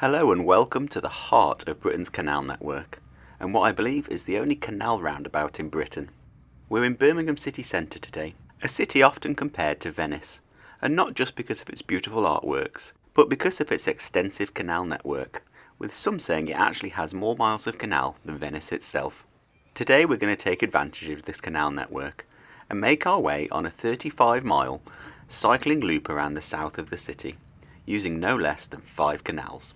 Hello and welcome to the heart of Britain's canal network, and what I believe is the only canal roundabout in Britain. We're in Birmingham city centre today, a city often compared to Venice, and not just because of its beautiful artworks, but because of its extensive canal network, with some saying it actually has more miles of canal than Venice itself. Today we're going to take advantage of this canal network and make our way on a 35-mile cycling loop around the south of the city, using no less than 5 canals.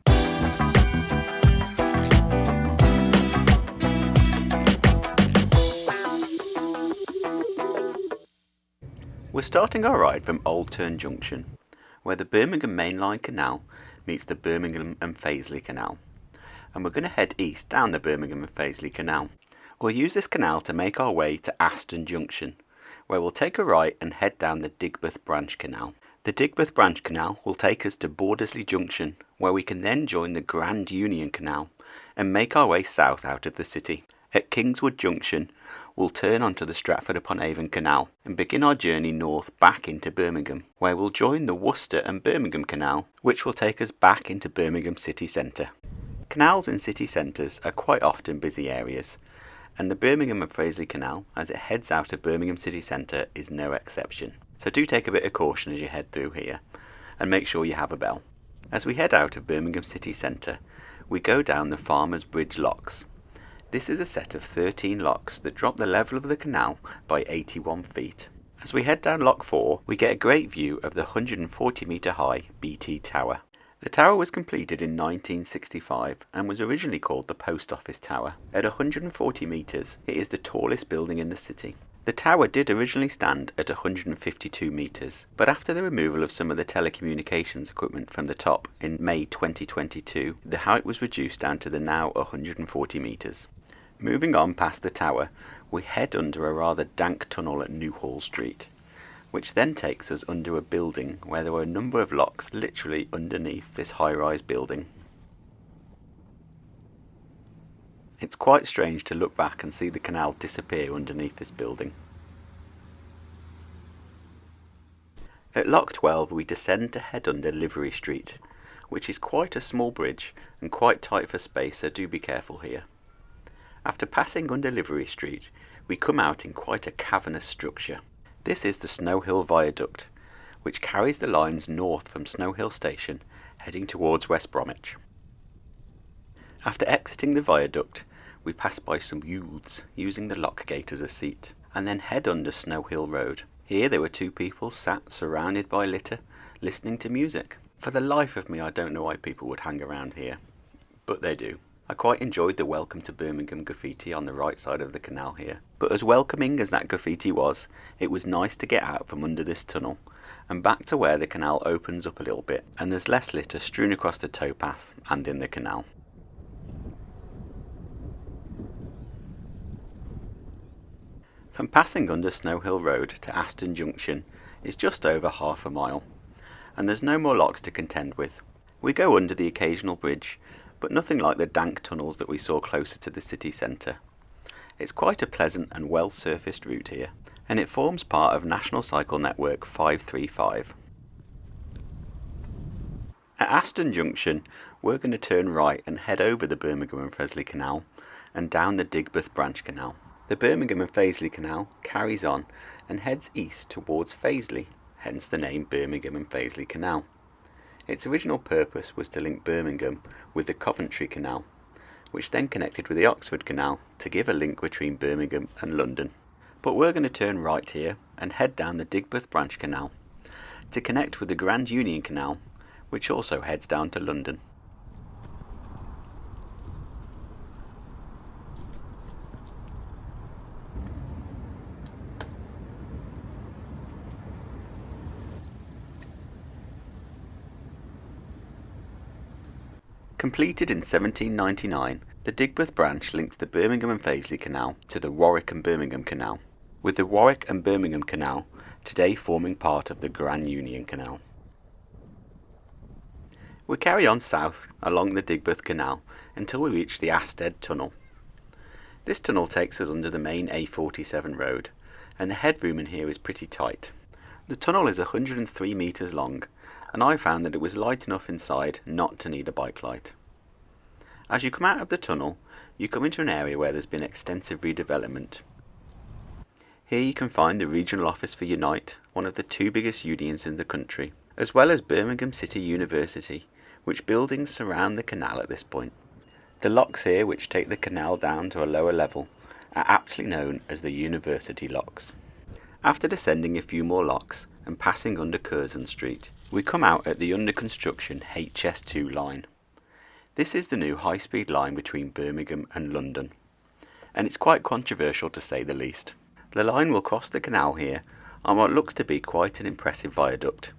We're starting our ride from Old Turn Junction, where the Birmingham Mainline Canal meets the Birmingham and Fazely Canal, and we're going to head east down the Birmingham and Fazely Canal. We'll use this canal to make our way to Aston Junction, where we'll take a right and head down the Digbeth Branch Canal. The Digbeth Branch Canal will take us to Bordesley Junction, where we can then join the Grand Union Canal and make our way south out of the city. At Kingswood Junction, we'll turn onto the Stratford upon Avon Canal and begin our journey north back into Birmingham, where we'll join the Worcester and Birmingham Canal, which will take us back into Birmingham city centre. Canals in city centres are quite often busy areas, and the Birmingham and Fazely Canal, as it heads out of Birmingham city centre, is no exception. So do take a bit of caution as you head through here, and make sure you have a bell. As we head out of Birmingham city centre, we go down the Farmers Bridge Locks. This is a set of 13 locks that drop the level of the canal by 81 feet. As we head down Lock 4, we get a great view of the 140 metre high BT Tower. The tower was completed in 1965 and was originally called the Post Office Tower. At 140 metres, it is the tallest building in the city. The tower did originally stand at 152 metres, but after the removal of some of the telecommunications equipment from the top in May 2022, the height was reduced down to the now 140 metres. Moving on past the tower, we head under a rather dank tunnel at Knowle Street, which then takes us under a building where there were a number of locks literally underneath this high-rise building. It's quite strange to look back and see the canal disappear underneath this building. At Lock 12 we descend to head under Livery Street, which is quite a small bridge and quite tight for space, so do be careful here. After passing under Livery Street, we come out in quite a cavernous structure. This is the Solihull viaduct, which carries the lines north from Solihull Station, heading towards West Bromwich. After exiting the viaduct, we pass by some youths using the lock gate as a seat, and then head under Solihull Road. Here there were 2 people sat surrounded by litter, listening to music. For the life of me, I don't know why people would hang around here, but they do. I quite enjoyed the Welcome to Birmingham graffiti on the right side of the canal here. But as welcoming as that graffiti was, it was nice to get out from under this tunnel and back to where the canal opens up a little bit and there's less litter strewn across the towpath and in the canal. From passing under Solihull Road to Aston Junction is just over half a mile, and there's no more locks to contend with. We go under the occasional bridge, but nothing like the dank tunnels that we saw closer to the city centre. It's quite a pleasant and well-surfaced route here, and it forms part of National Cycle Network 535. At Aston Junction, we're going to turn right and head over the Birmingham and Fazely Canal and down the Digbeth Branch Canal. The Birmingham and Fazely Canal carries on and heads east towards Fazely, hence the name Birmingham and Fazely Canal. Its original purpose was to link Birmingham with the Coventry Canal, which then connected with the Oxford Canal to give a link between Birmingham and London. But we're going to turn right here and head down the Digbeth Branch Canal to connect with the Grand Union Canal, which also heads down to London. Completed in 1799, the Digbeth branch linked the Birmingham and Fazely Canal to the Warwick and Birmingham Canal, with the Warwick and Birmingham Canal today forming part of the Grand Union Canal. We carry on south along the Digbeth Canal until we reach the Asted Tunnel. This tunnel takes us under the main A47 road, and the headroom in here is pretty tight. The tunnel is 103 metres long and I found that it was light enough inside not to need a bike light. As you come out of the tunnel, you come into an area where there's been extensive redevelopment. Here you can find the regional office for Unite, one of the two biggest unions in the country, as well as Birmingham City University, which buildings surround the canal at this point. The locks here, which take the canal down to a lower level, are aptly known as the University Locks. After descending a few more locks and passing under Curzon Street, we come out at the under construction HS2 line. This is the new high-speed line between Birmingham and London, and it's quite controversial to say the least. The line will cross the canal here on what looks to be quite an impressive viaduct.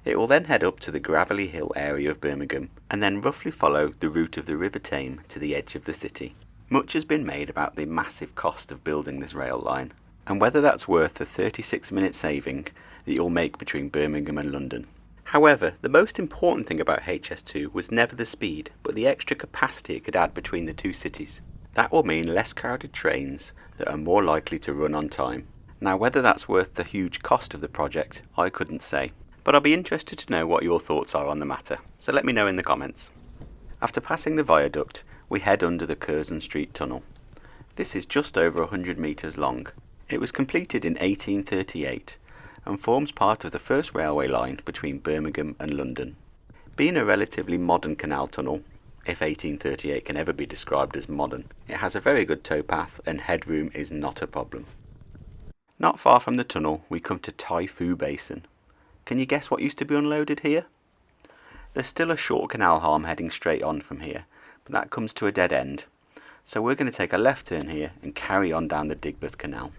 It will then head up to the gravelly hill area of Birmingham and then roughly follow the route of the River Tame to the edge of the city. Much has been made about the massive cost of building this rail line and whether that's worth the 36-minute saving that you'll make between Birmingham and London. However, the most important thing about HS2 was never the speed, but the extra capacity it could add between the two cities. That will mean less crowded trains that are more likely to run on time. Now, whether that's worth the huge cost of the project, I couldn't say, but I'll be interested to know what your thoughts are on the matter, so let me know in the comments. After passing the viaduct, we head under the Curzon Street Tunnel. This is just over 100 metres long. It was completed in 1838 and forms part of the first railway line between Birmingham and London. Being a relatively modern canal tunnel, if 1838 can ever be described as modern, it has a very good towpath and headroom is not a problem. Not far from the tunnel we come to Street Basin. Can you guess what used to be unloaded here? There's still a short canal arm heading straight on from here, but that comes to a dead end. So we're going to take a left turn here and carry on down the Digbeth Canal.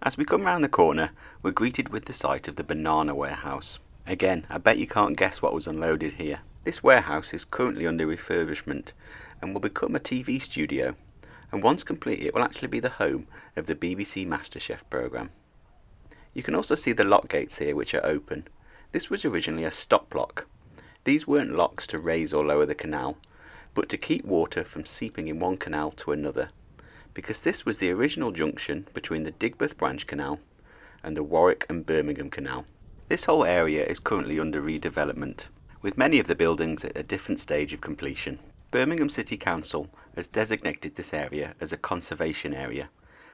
As we come round the corner, we're greeted with the sight of the banana warehouse. Again, I bet you can't guess what was unloaded here. This warehouse is currently under refurbishment and will become a TV studio, and once complete it will actually be the home of the BBC MasterChef programme. You can also see the lock gates here which are open. This was originally a stop lock. These weren't locks to raise or lower the canal, but to keep water from seeping in one canal to another, because this was the original junction between the Digbeth branch canal and the Warwick and Birmingham Canal. This whole area is currently under redevelopment, with many of the buildings at a different stage of completion. Birmingham City Council has designated this area as a conservation area,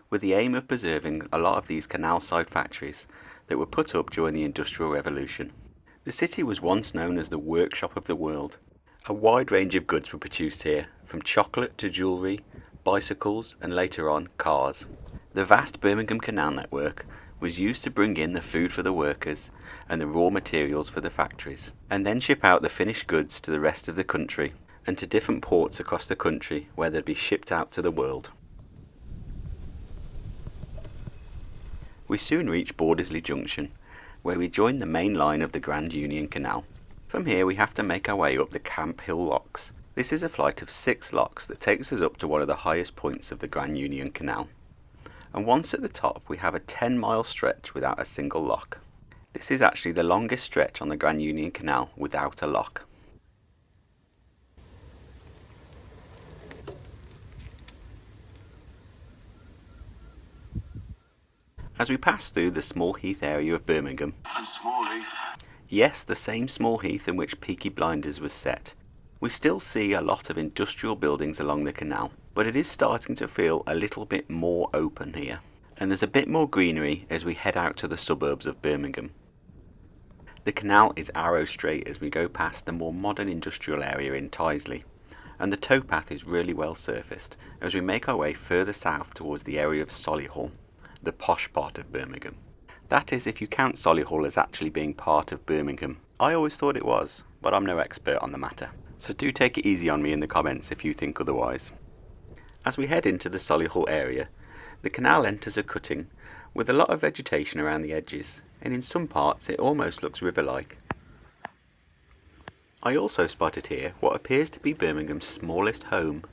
with the aim of preserving a lot of these canal-side factories that were put up during the Industrial Revolution. The city was once known as the workshop of the world. A wide range of goods were produced here, from chocolate to jewellery, bicycles and later on cars. The vast Birmingham Canal network was used to bring in the food for the workers and the raw materials for the factories, and then ship out the finished goods to the rest of the country and to different ports across the country where they'd be shipped out to the world. We soon reach Bordesley Junction, where we join the main line of the Grand Union Canal. From here we have to make our way up the Camp Hill Locks. This is a flight of 6 locks that takes us up to one of the highest points of the Grand Union Canal. And once at the top we have a 10-mile stretch without a single lock. This is actually the longest stretch on the Grand Union Canal without a lock. As we pass through the Smallheath area of Birmingham, yes, the same Smallheath in which Peaky Blinders was set, we still see a lot of industrial buildings along the canal, but it is starting to feel a little bit more open here, and there's a bit more greenery as we head out to the suburbs of Birmingham. The canal is arrow straight as we go past the more modern industrial area in Fazely, and the towpath is really well surfaced as we make our way further south towards the area of Solihull, the posh part of Birmingham. That is if you count Solihull as actually being part of Birmingham. I always thought it was, but I'm no expert on the matter. So do take it easy on me in the comments if you think otherwise. As we head into the Solihull area, the canal enters a cutting with a lot of vegetation around the edges, and in some parts it almost looks river-like. I also spotted here what appears to be Birmingham's smallest home.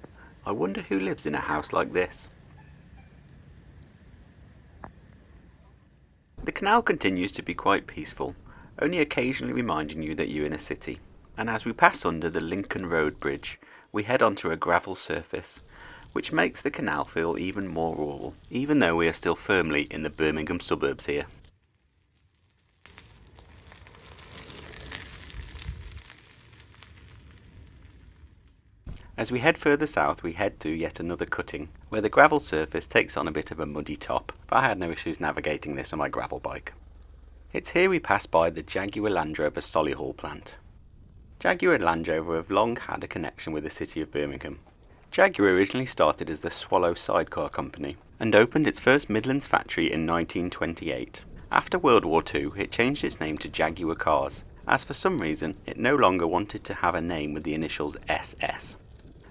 I wonder who lives in a house like this. The canal continues to be quite peaceful, only occasionally reminding you that you're in a city. And as we pass under the Lincoln Road Bridge, we head onto a gravel surface, which makes the canal feel even more rural, even though we are still firmly in the Birmingham suburbs here. As we head further south, we head through yet another cutting, where the gravel surface takes on a bit of a muddy top, but I had no issues navigating this on my gravel bike. It's here we pass by the Jaguar Land Rover Solihull plant. Jaguar and Land Rover have long had a connection with the city of Birmingham. Jaguar originally started as the Swallow Sidecar Company and opened its first Midlands factory in 1928. After World War II, it changed its name to Jaguar Cars, as for some reason it no longer wanted to have a name with the initials SS.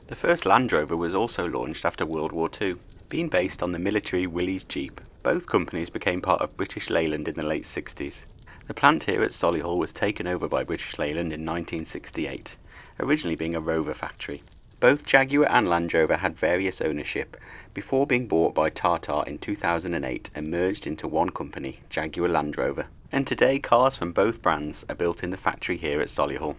The first Land Rover was also launched after World War II. Being based on the military Willys Jeep, both companies became part of British Leyland in the late 60s. The plant here at Solihull was taken over by British Leyland in 1968, originally being a Rover factory. Both Jaguar and Land Rover had various ownership before being bought by Tata in 2008 and merged into one company, Jaguar Land Rover. And today cars from both brands are built in the factory here at Solihull.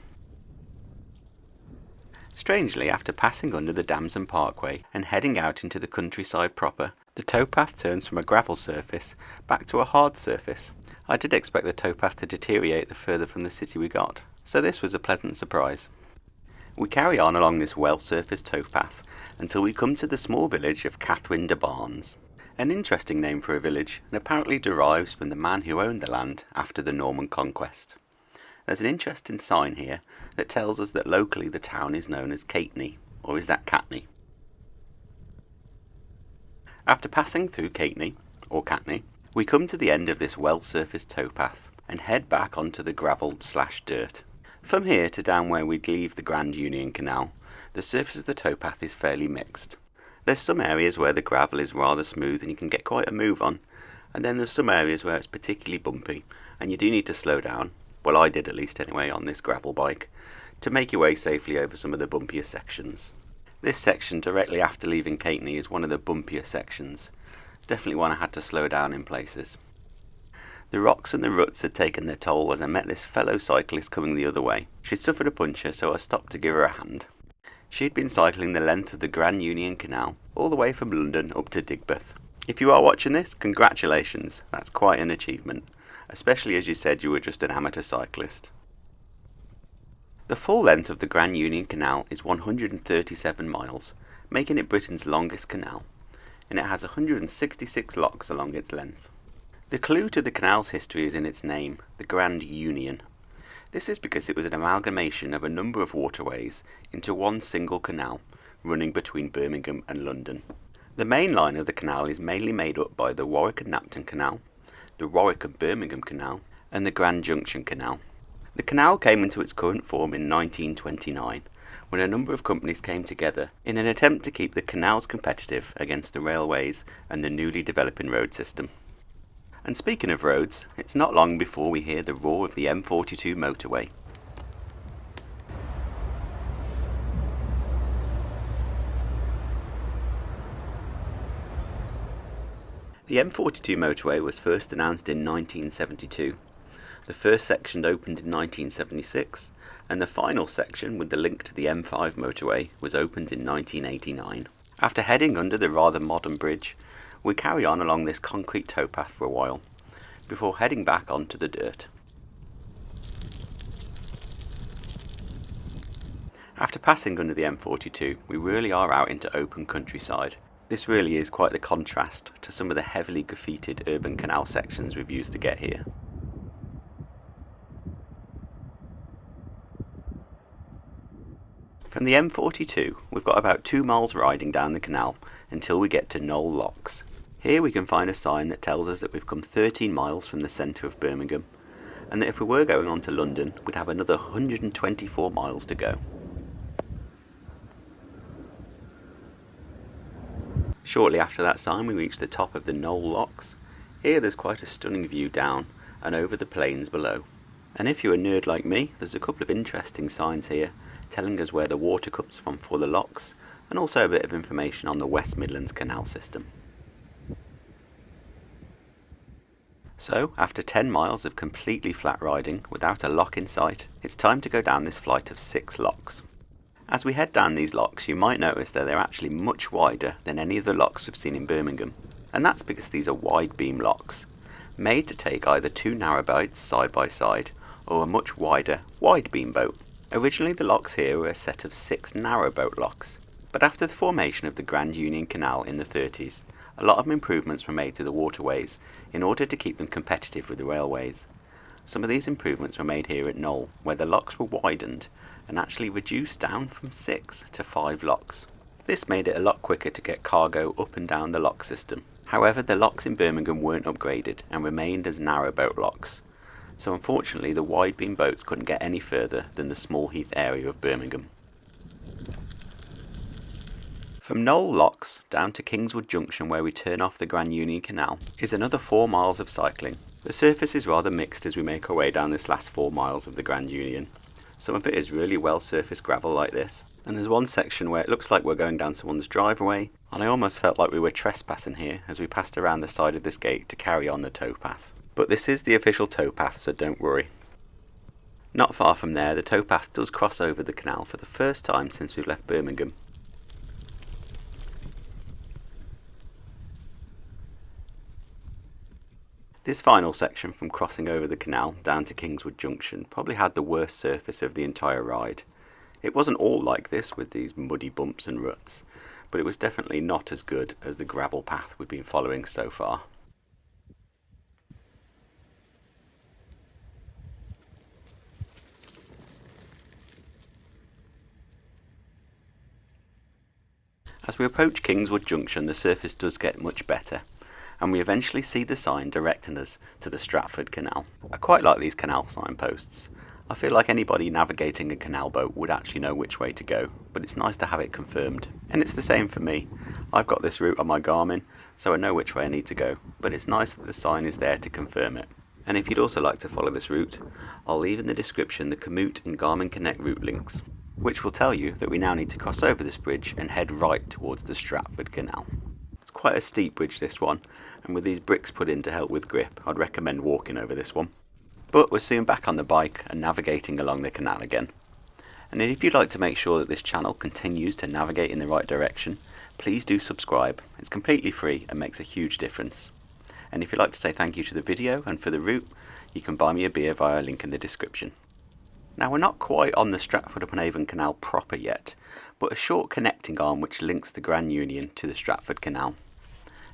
Strangely, after passing under the Damson Parkway and heading out into the countryside proper, the towpath turns from a gravel surface back to a hard surface. I did expect the towpath to deteriorate the further from the city we got, so this was a pleasant surprise. We carry on along this well-surfaced towpath until we come to the small village of Catherine de Barnes. An interesting name for a village, and apparently derives from the man who owned the land after the Norman conquest. There's an interesting sign here that tells us that locally the town is known as Cateney, or is that Catney? After passing through Cateney, or Catney, we come to the end of this well-surfaced towpath and head back onto the gravel/dirt. From here to down where we'd leave the Grand Union Canal, the surface of the towpath is fairly mixed. There's some areas where the gravel is rather smooth and you can get quite a move on, and then there's some areas where it's particularly bumpy and you do need to slow down, well I did at least anyway on this gravel bike, to make your way safely over some of the bumpier sections. This section directly after leaving Cateney is one of the bumpier sections, definitely one I had to slow down in places. The rocks and the ruts had taken their toll as I met this fellow cyclist coming the other way. She'd suffered a puncture, so I stopped to give her a hand. She'd been cycling the length of the Grand Union Canal, all the way from London up to Digbeth. If you are watching this, congratulations, that's quite an achievement, especially as you said you were just an amateur cyclist. The full length of the Grand Union Canal is 137 miles, making it Britain's longest canal, and it has 166 locks along its length. The clue to the canal's history is in its name, the Grand Union. This is because it was an amalgamation of a number of waterways into one single canal running between Birmingham and London. The main line of the canal is mainly made up by the Warwick and Knapton Canal, the Warwick and Birmingham Canal, and the Grand Junction Canal. The canal came into its current form in 1929, when a number of companies came together in an attempt to keep the canals competitive against the railways and the newly developing road system. And speaking of roads, it's not long before we hear the roar of the M42 motorway. The M42 motorway was first announced in 1972. The first section opened in 1976, and the final section with the link to the M5 motorway was opened in 1989. After heading under the rather modern bridge, we carry on along this concrete towpath for a while, before heading back onto the dirt. After passing under the M42, we really are out into open countryside. This really is quite the contrast to some of the heavily graffitied urban canal sections we've used to get here. From the M42, we've got about 2 miles riding down the canal until we get to Knowle Locks. Here we can find a sign that tells us that we've come 13 miles from the centre of Birmingham, and that if we were going on to London, we'd have another 124 miles to go. Shortly after that sign we reach the top of the Knowle Locks. Here there's quite a stunning view down and over the plains below. And if you're a nerd like me, there's a couple of interesting signs here telling us where the water comes from for the locks, and also a bit of information on the West Midlands canal system. So, after 10 miles of completely flat riding without a lock in sight, it's time to go down this flight of 6 locks. As we head down these locks, you might notice that they're actually much wider than any of the locks we've seen in Birmingham, and that's because these are wide beam locks, made to take either 2 narrowboats side by side or a much wider wide beam boat. Originally the locks here were a set of 6 narrowboat locks, but after the formation of the Grand Union Canal in the 30s, a lot of improvements were made to the waterways in order to keep them competitive with the railways. Some of these improvements were made here at Knowle, where the locks were widened and actually reduced down from 6 to 5 locks. This made it a lot quicker to get cargo up and down the lock system. However, the locks in Birmingham weren't upgraded and remained as narrowboat locks, so unfortunately the wide beam boats couldn't get any further than the Smallheath area of Birmingham. From Knowle Locks down to Kingswood Junction, where we turn off the Grand Union Canal, is another 4 miles of cycling. The surface is rather mixed as we make our way down this last 4 miles of the Grand Union. Some of it is really well surfaced gravel like this, and there's one section where it looks like we're going down someone's driveway, and I almost felt like we were trespassing here as we passed around the side of this gate to carry on the towpath. But this is the official towpath, so don't worry. Not far from there, the towpath does cross over the canal for the first time since we've left Birmingham. This final section from crossing over the canal down to Kingswood Junction probably had the worst surface of the entire ride. It wasn't all like this with these muddy bumps and ruts, but it was definitely not as good as the gravel path we've been following so far. As we approach Kingswood Junction, the surface does get much better, and we eventually see the sign directing us to the Stratford Canal. I quite like these canal signposts. I feel like anybody navigating a canal boat would actually know which way to go, but it's nice to have it confirmed. And it's the same for me. I've got this route on my Garmin, so I know which way I need to go, but it's nice that the sign is there to confirm it. And if you'd also like to follow this route, I'll leave in the description the Komoot and Garmin Connect route links, which will tell you that we now need to cross over this bridge and head right towards the Stratford Canal. It's quite a steep bridge, this one, and with these bricks put in to help with grip, I'd recommend walking over this one. But we're soon back on the bike and navigating along the canal again. And if you'd like to make sure that this channel continues to navigate in the right direction, please do subscribe. It's completely free and makes a huge difference. And if you'd like to say thank you to the video and for the route, you can buy me a beer via a link in the description. Now, we're not quite on the Stratford-upon-Avon Canal proper yet, but a short connecting arm which links the Grand Union to the Stratford Canal.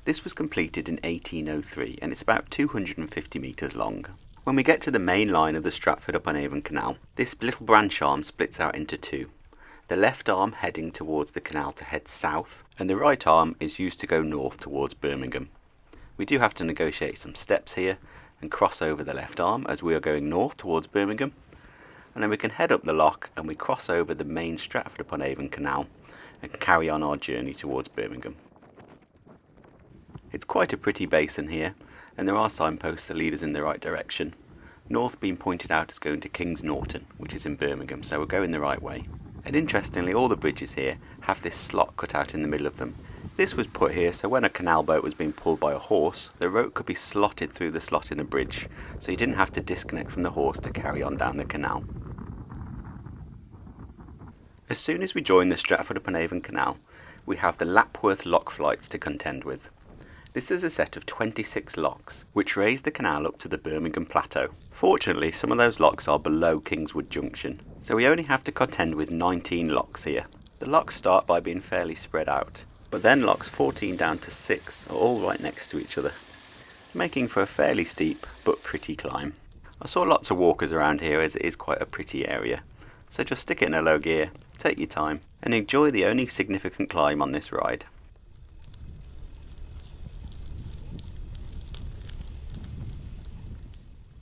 This was completed in 1803 and it's about 250 metres long. When we get to the main line of the Stratford-upon-Avon Canal, this little branch arm splits out into 2. The left arm heading towards the canal to head south, and the right arm is used to go north towards Birmingham. We do have to negotiate some steps here and cross over the left arm as we are going north towards Birmingham, and then we can head up the lock and we cross over the main Stratford-upon-Avon Canal and carry on our journey towards Birmingham. It's quite a pretty basin here, and there are signposts that lead us in the right direction. North being pointed out as going to Norton, which is in Birmingham, so we're going the right way. And interestingly, all the bridges here have this slot cut out in the middle of them. This was put here so when a canal boat was being pulled by a horse, the rope could be slotted through the slot in the bridge, so you didn't have to disconnect from the horse to carry on down the canal. As soon as we join the Stratford-upon-Avon Canal, we have the Lapworth Lock flights to contend with. This is a set of 26 locks, which raise the canal up to the Birmingham Plateau. Fortunately, some of those locks are below Kingswood Junction, so we only have to contend with 19 locks here. The locks start by being fairly spread out, but then locks 14 down to 6 are all right next to each other, making for a fairly steep but pretty climb. I saw lots of walkers around here as it is quite a pretty area, so just stick it in a low gear, take your time, and enjoy the only significant climb on this ride.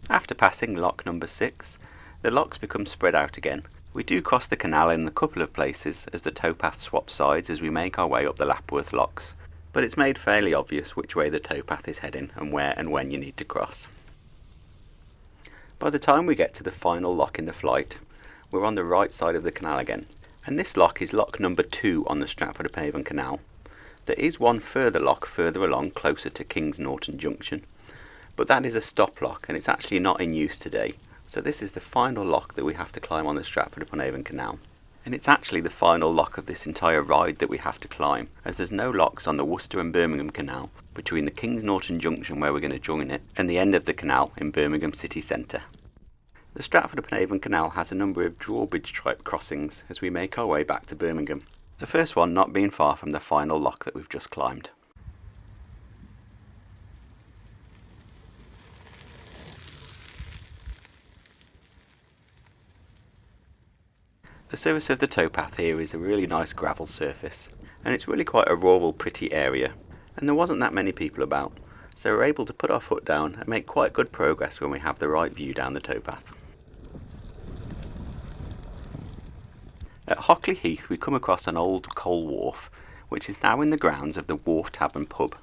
After passing lock number 6, the locks become spread out again. We do cross the canal in a couple of places as the towpath swaps sides as we make our way up the Lapworth Locks, but it's made fairly obvious which way the towpath is heading and where and when you need to cross. By the time we get to the final lock in the flight, we're on the right side of the canal again, and this lock is lock number 2 on the Stratford-upon-Avon Canal. There is one further lock further along closer to Norton Junction, but that is a stop lock and it's actually not in use today, so this is the final lock that we have to climb on the Stratford-upon-Avon Canal. And it's actually the final lock of this entire ride that we have to climb, as there's no locks on the Worcester and Birmingham Canal between the Norton Junction where we're going to join it and the end of the canal in Birmingham city centre. The Stratford upon Avon Canal has a number of drawbridge type crossings as we make our way back to Birmingham, the first one not being far from the final lock that we've just climbed. The surface of the towpath here is a really nice gravel surface, and it's really quite a rural, pretty area, and there wasn't that many people about, so we're able to put our foot down and make quite good progress when we have the right view down the towpath. At Hawkley Heath we come across an old coal wharf, which is now in the grounds of the Wharf Tavern pub.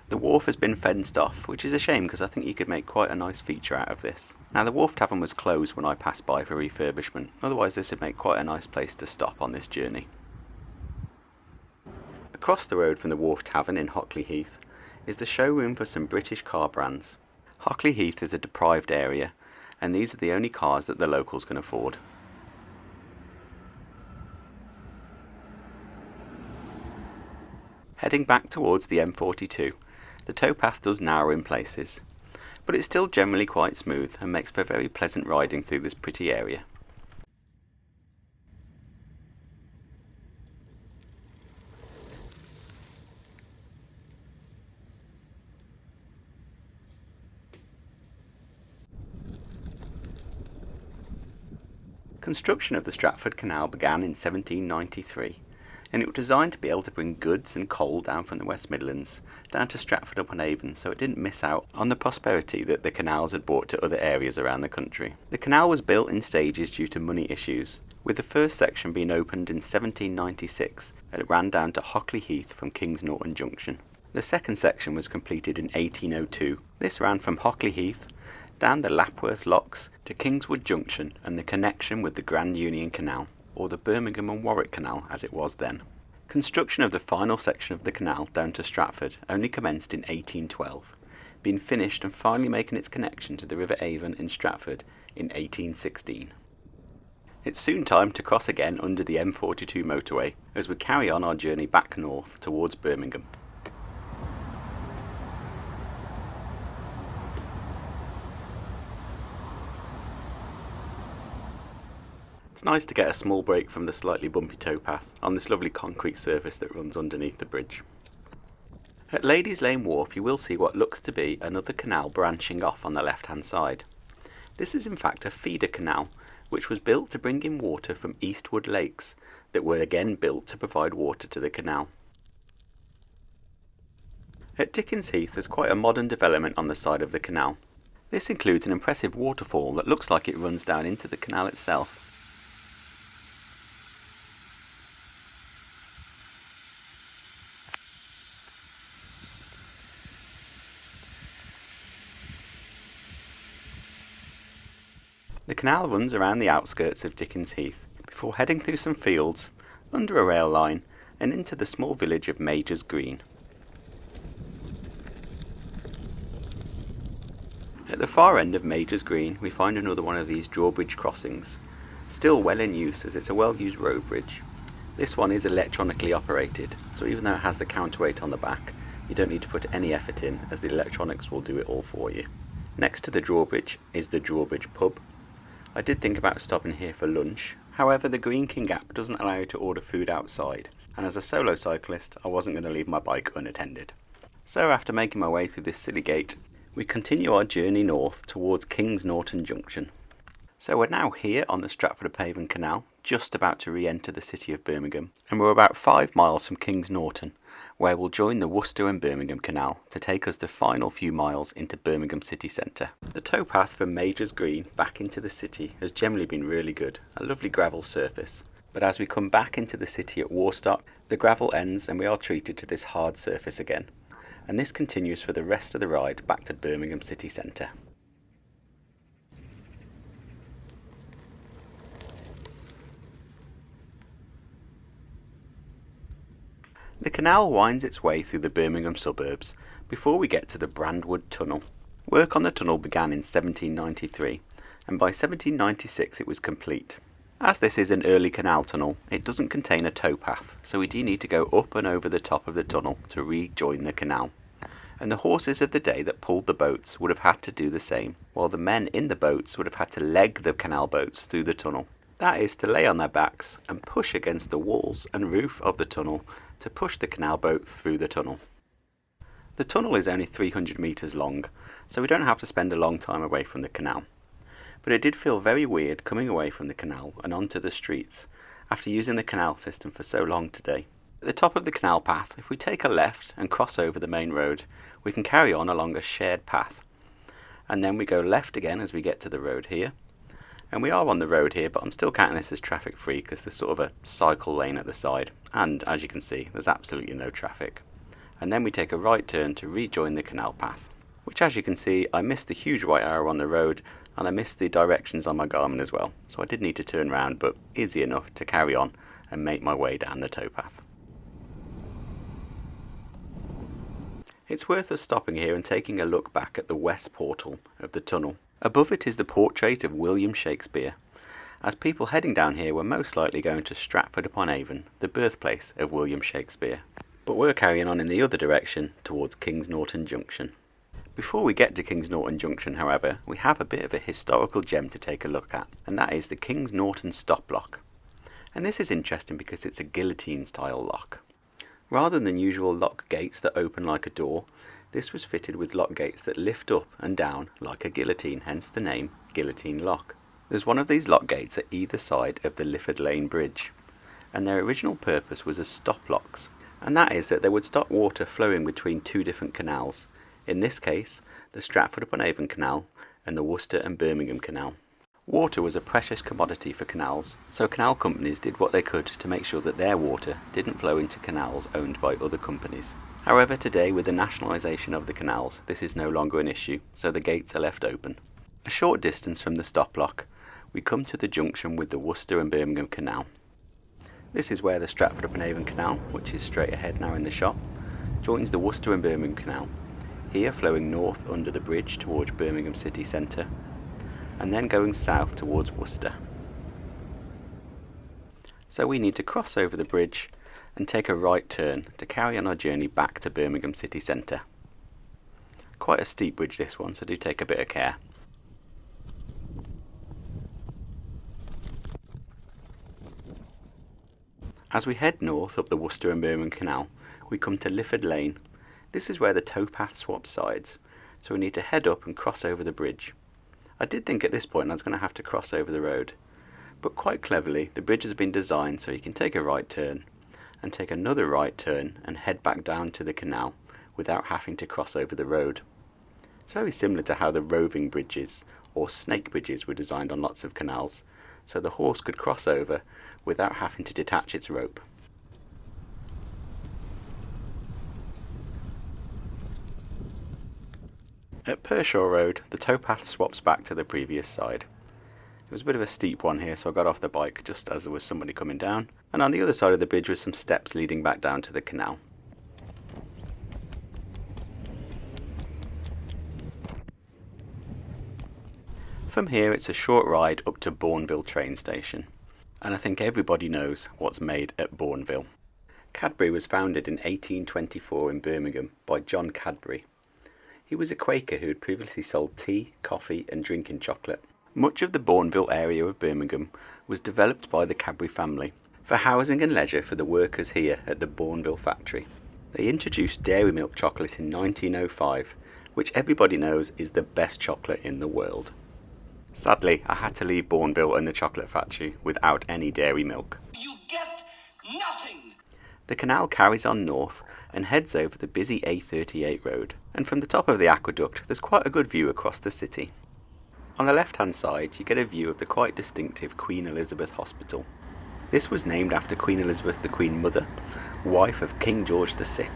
The wharf has been fenced off, which is a shame because I think you could make quite a nice feature out of this. Now the Wharf Tavern was closed when I passed by for refurbishment, otherwise this would make quite a nice place to stop on this journey. Across the road from the Wharf Tavern in Hawkley Heath is the showroom for some British car brands. Hawkley Heath is a deprived area, and these are the only cars that the locals can afford. Heading back towards the M42, the towpath does narrow in places, but it's still generally quite smooth and makes for very pleasant riding through this pretty area. Construction of the Stratford Canal began in 1793, and it was designed to be able to bring goods and coal down from the West Midlands down to Stratford upon Avon, so it didn't miss out on the prosperity that the canals had brought to other areas around the country. The canal was built in stages due to money issues, with the first section being opened in 1796 and it ran down to Hawkley Heath from Norton Junction. The second section was completed in 1802. This ran from Hawkley Heath down the Lapworth Locks to Kingswood Junction and the connection with the Grand Union Canal, or the Birmingham and Warwick Canal as it was then. Construction of the final section of the canal down to Stratford only commenced in 1812, being finished and finally making its connection to the River Avon in Stratford in 1816. It's soon time to cross again under the M42 motorway as we carry on our journey back north towards Birmingham. It's nice to get a small break from the slightly bumpy towpath on this lovely concrete surface that runs underneath the bridge. At Ladies Lane Wharf you will see what looks to be another canal branching off on the left hand side. This is in fact a feeder canal which was built to bring in water from Eastwood lakes that were again built to provide water to the canal. At Dickens Heath there's quite a modern development on the side of the canal. This includes an impressive waterfall that looks like it runs down into the canal itself. The canal runs around the outskirts of Dickens Heath before heading through some fields, under a rail line and into the small village of Major's Green. At the far end of Major's Green we find another one of these drawbridge crossings, still well in use as it's a well used road bridge. This one is electronically operated, so even though it has the counterweight on the back, you don't need to put any effort in as the electronics will do it all for you. Next to the drawbridge is the drawbridge pub. I did think about stopping here for lunch, however the Green King app doesn't allow you to order food outside, and as a solo cyclist I wasn't going to leave my bike unattended. So after making my way through this silly gate, we continue our journey north towards Norton Junction. So we're now here on the Stratford upon Avon Canal, just about to re-enter the city of Birmingham, and we're about 5 miles from Norton, where we'll join the Worcester and Birmingham Canal to take us the final few miles into Birmingham city centre. The towpath from Major's Green back into the city has generally been really good, a lovely gravel surface, but as we come back into the city at Warstock, the gravel ends and we are treated to this hard surface again, and this continues for the rest of the ride back to Birmingham city centre. The canal winds its way through the Birmingham suburbs before we get to the Brandwood Tunnel. Work on the tunnel began in 1793 and by 1796 it was complete. As this is an early canal tunnel, it doesn't contain a towpath, so we do need to go up and over the top of the tunnel to rejoin the canal. and the horses of the day that pulled the boats would have had to do the same, while the men in the boats would have had to leg the canal boats through the tunnel. That is, to lay on their backs and push against the walls and roof of the tunnel to push the canal boat through the tunnel. The tunnel is only 300 metres long, so we don't have to spend a long time away from the canal. But it did feel very weird coming away from the canal and onto the streets after using the canal system for so long today. At the top of the canal path, if we take a left and cross over the main road, we can carry on along a shared path. And then we go left again as we get to the road here. And we are on the road here, but I'm still counting this as traffic free because there's sort of a cycle lane at the side. And as you can see, there's absolutely no traffic. And then we take a right turn to rejoin the canal path, which, as you can see, I missed the huge white arrow on the road and I missed the directions on my Garmin as well, so I did need to turn round, but easy enough to carry on and make my way down the towpath. It's worth us stopping here and taking a look back at the west portal of the tunnel. Above it is the portrait of William Shakespeare, as people heading down here were most likely going to Stratford upon Avon, the birthplace of William Shakespeare. But we're carrying on in the other direction towards Kingswood Junction. Before we get to Kingswood Junction, however, we have a bit of a historical gem to take a look at, and that is the King's Norton stop lock. And this is interesting because it's a guillotine style lock. Rather than usual lock gates that open like a door, this was fitted with lock gates that lift up and down like a guillotine, hence the name guillotine lock. There's one of these lock gates at either side of the Lifford Lane Bridge, and their original purpose was as stop locks, and that is that they would stop water flowing between two different canals. In this case, the Stratford upon Avon Canal and the Worcester and Birmingham Canal. Water was a precious commodity for canals, so canal companies did what they could to make sure that their water didn't flow into canals owned by other companies. However, today, with the nationalisation of the canals, this is no longer an issue, so the gates are left open. A short distance from the stop lock, we come to the junction with the Worcester and Birmingham Canal. This is where the Stratford upon Avon Canal, which is straight ahead now in the shot, joins the Worcester and Birmingham Canal, here flowing north under the bridge towards Birmingham city centre, and then going south towards Worcester. So we need to cross over the bridge and take a right turn to carry on our journey back to Birmingham city centre. Quite a steep bridge this one, so do take a bit of care. As we head north up the Worcester and Birmingham Canal, we come to Lifford Lane. This is where the towpath swaps sides, so we need to head up and cross over the bridge. I did think at this point I was going to have to cross over the road, but quite cleverly the bridge has been designed so you can take a right turn and take another right turn and head back down to the canal without having to cross over the road. It's very similar to how the roving bridges or snake bridges were designed on lots of canals, so the horse could cross over without having to detach its rope. At Pershaw Road, the towpath swaps back to the previous side. It was a bit of a steep one here, so I got off the bike just as there was somebody coming down, and on the other side of the bridge was some steps leading back down to the canal. From here it's a short ride up to Bournville train station, and I think everybody knows what's made at Bournville. Cadbury was founded in 1824 in Birmingham by John Cadbury. He was a Quaker who had previously sold tea, coffee and drinking chocolate. Much of the Bournville area of Birmingham was developed by the Cadbury family for housing and leisure for the workers here at the Bournville factory. They introduced dairy milk chocolate in 1905, which everybody knows is the best chocolate in the world. Sadly, I had to leave Bournville and the chocolate factory without any dairy milk. You get nothing! The canal carries on north and heads over the busy A38 road, and from the top of the aqueduct there's quite a good view across the city. On the left hand side you get a view of the quite distinctive Queen Elizabeth Hospital. This was named after Queen Elizabeth, the Queen Mother, wife of King George VI.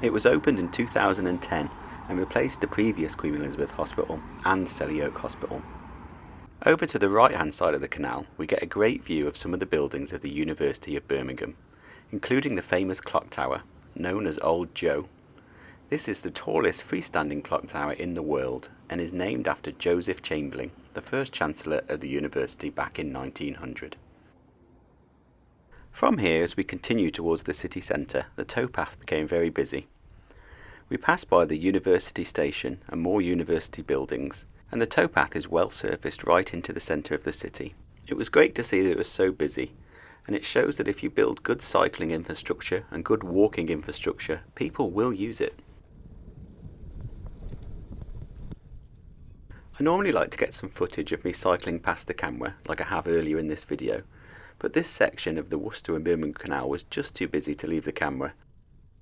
It was opened in 2010 and replaced the previous Queen Elizabeth Hospital and Selly Oak Hospital. Over to the right hand side of the canal we get a great view of some of the buildings of the University of Birmingham, including the famous clock tower, known as Old Joe. This is the tallest freestanding clock tower in the world and is named after Joseph Chamberlain, the first Chancellor of the University back in 1900. From here, as we continue towards the city centre, the towpath became very busy. We pass by the university station and more university buildings, and the towpath is well surfaced right into the centre of the city. It was great to see that it was so busy, and it shows that if you build good cycling infrastructure and good walking infrastructure, people will use it. I normally like to get some footage of me cycling past the camera like I have earlier in this video, but this section of the Worcester and Birmingham Canal was just too busy to leave the camera.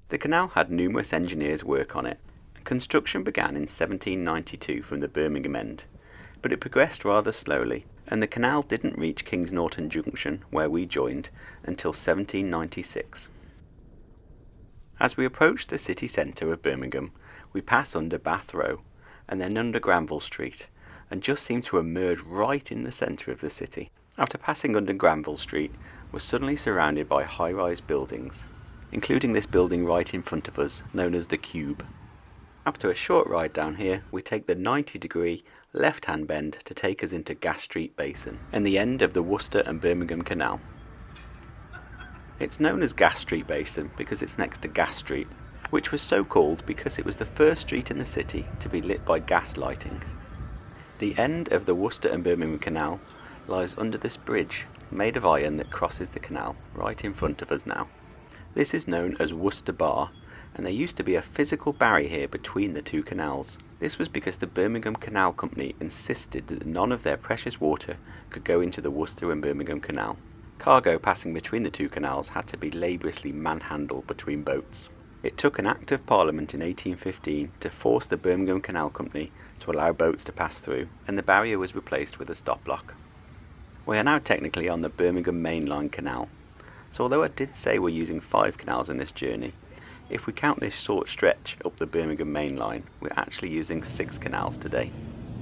The canal had numerous engineers work on it, and construction began in 1792 from the Birmingham end, but it progressed rather slowly, and the canal didn't reach Norton Junction, where we joined, until 1796. As we approach the city centre of Birmingham, we pass under Bath Row, and then under Granville Street, and just seem to emerge right in the centre of the city. After passing under Granville Street, we're suddenly surrounded by high-rise buildings, including this building right in front of us, known as the Cube. After a short ride down here, we take the 90-degree left-hand bend to take us into Street Basin, and the end of the Worcester and Birmingham Canal. It's known as Street Basin because it's next to Gas Street, which was so called because it was the first street in the city to be lit by gas lighting. The end of the Worcester and Birmingham Canal lies under this bridge made of iron that crosses the canal right in front of us now. This is known as Worcester Bar, and there used to be a physical barrier here between the two canals. This was because the Birmingham Canal Company insisted that none of their precious water could go into the Worcester and Birmingham Canal. Cargo passing between the two canals had to be laboriously manhandled between boats. It took an Act of Parliament in 1815 to force the Birmingham Canal Company to allow boats to pass through, and the barrier was replaced with a stop block. We are now technically on the Birmingham Mainline Canal, so although I did say we're using 5 canals in this journey, if we count this short stretch up the Birmingham Mainline, we're actually using 6 canals today.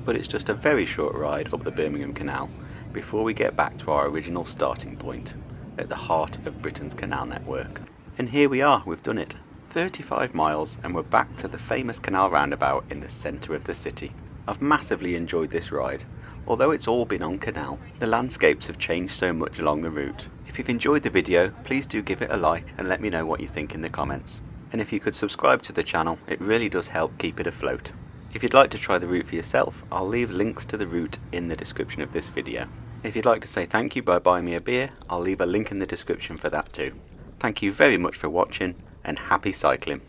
But it's just a very short ride up the Birmingham Canal before we get back to our original starting point, at the heart of Britain's canal network. And here we are, we've done it. 35 miles and we're back to the famous canal roundabout in the centre of the city. I've massively enjoyed this ride. Although it's all been on canal, the landscapes have changed so much along the route. If you've enjoyed the video, please do give it a like and let me know what you think in the comments. And if you could subscribe to the channel, it really does help keep it afloat. If you'd like to try the route for yourself, I'll leave links to the route in the description of this video. If you'd like to say thank you by buying me a beer, I'll leave a link in the description for that too. Thank you very much for watching, and happy cycling.